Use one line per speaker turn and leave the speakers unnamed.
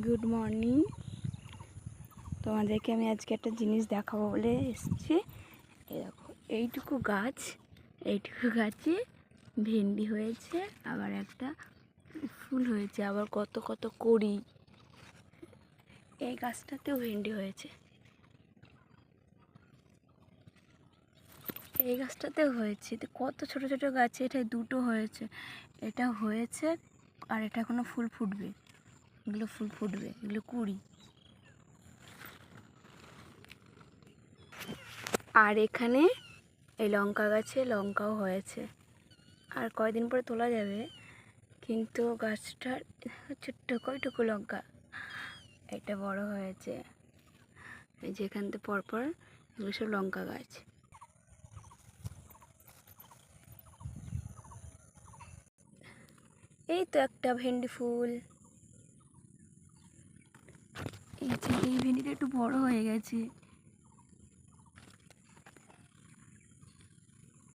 Good morning. তোমাদেরকে আমি আজকে একটা জিনিস দেখাবো বলে এসেছি। এরকম এইটুকু গাছে ভেন্ডি হয়েছে, আবার একটা ফুল হয়েছে, আবার কত কত কড়ি। এই গাছটাতেও ভেন্ডি হয়েছে, এই গাছটাতেও হয়েছে। কত ছোট ছোট গাছে, এটা দুটো হয়েছে, এটা হয়েছে আর এটা এখনো ফুল ফুটবে। এগুলো ফুল ফুটবে, এগুলো কুড়ি। আর এখানে এই লঙ্কা গাছে লঙ্কাও হয়েছে, আর কয়দিন পরে তোলা যাবে। কিন্তু গাছটার ছোট্ট কয়টুকু লঙ্কা, এটা বড় হয়েছে। এই যেখান থেকে পরপর এগুলো সব লঙ্কা গাছ। এই তো একটা ভেন্ডি ফুল। এই যে এই ভেন্ডিটা একটু বড় হয়ে গেছে।